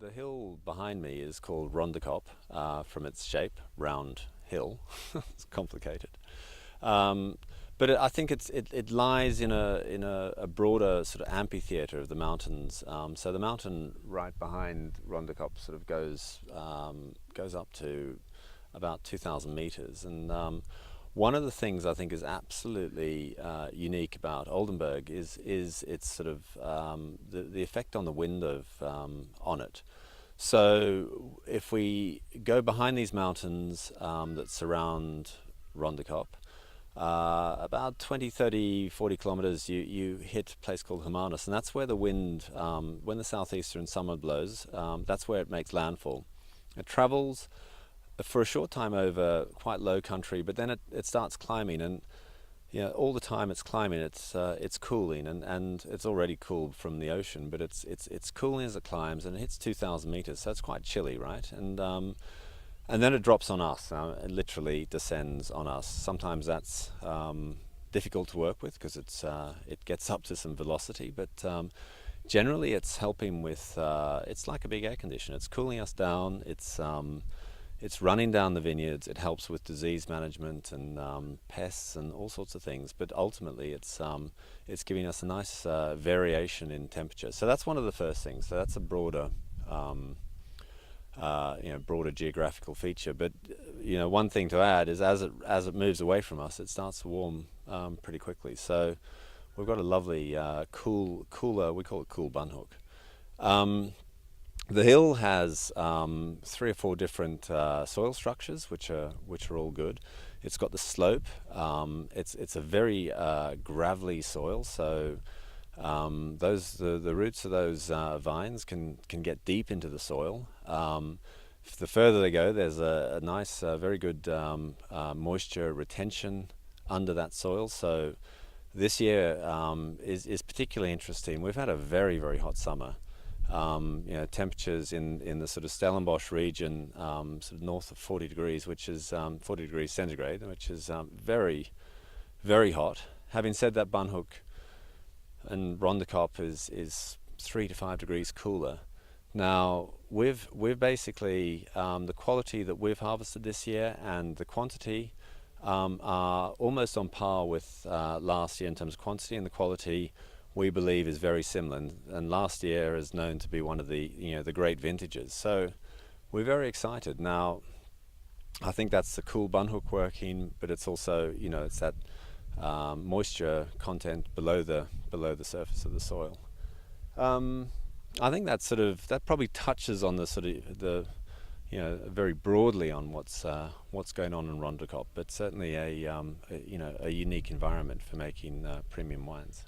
The hill behind me is called Rondekop, from its shape, round hill. It's complicated. Um, but I think it lies in a broader sort of amphitheatre of the mountains. So the mountain right behind Rondekop sort of goes up to about 2,000 meters, and one of the things I think is absolutely unique about Oldenburg is its sort of the effect on the wind on it. So if we go behind these mountains that surround Rondekop, about 20, 30, 40 kilometers, you hit a place called Hermanus, and that's where the wind, when the southeastern summer blows, that's where it makes landfall. It travels for a short time over quite low country, but then it starts climbing, and all the time it's climbing, it's cooling, and it's already cooled from the ocean, but it's cooling as it climbs, and it hits 2,000 meters, so it's quite chilly, right? And then it drops on us. It literally descends on us. Sometimes that's difficult to work with because it gets up to some velocity, but generally it's helping with. It's like a big air conditioner. It's cooling us down. It's running down the vineyards. It helps with disease management and pests and all sorts of things. But ultimately, it's giving us a nice variation in temperature. So that's one of the first things. So that's a broader. Broader geographical feature. But one thing to add is as it moves away from us, it starts to warm pretty quickly. So we've got a lovely cooler. We call it cool bunhook. The hill has 3 or 4 different soil structures, which are all good. It's got the slope. It's a very gravelly soil, so the roots of those vines can get deep into the soil. The further they go, there's a nice, very good moisture retention under that soil. So this year is particularly interesting. We've had a very, very hot summer. Temperatures in the sort of Stellenbosch region, sort of north of 40 degrees, which is 40 degrees centigrade, which is very, very hot. Having said that, Bunhook and Rondekop is 3 to 5 degrees cooler. Now we've basically the quality that we've harvested this year and the quantity are almost on par with last year in terms of quantity, and the quality we believe is very similar. And last year is known to be one of the great vintages. So we're very excited. Now I think that's the cool bunhook working, but it's also it's that moisture content below the surface of the soil. I think that probably touches on the sort of very broadly on what's going on in Rondekop, but certainly a unique environment for making premium wines.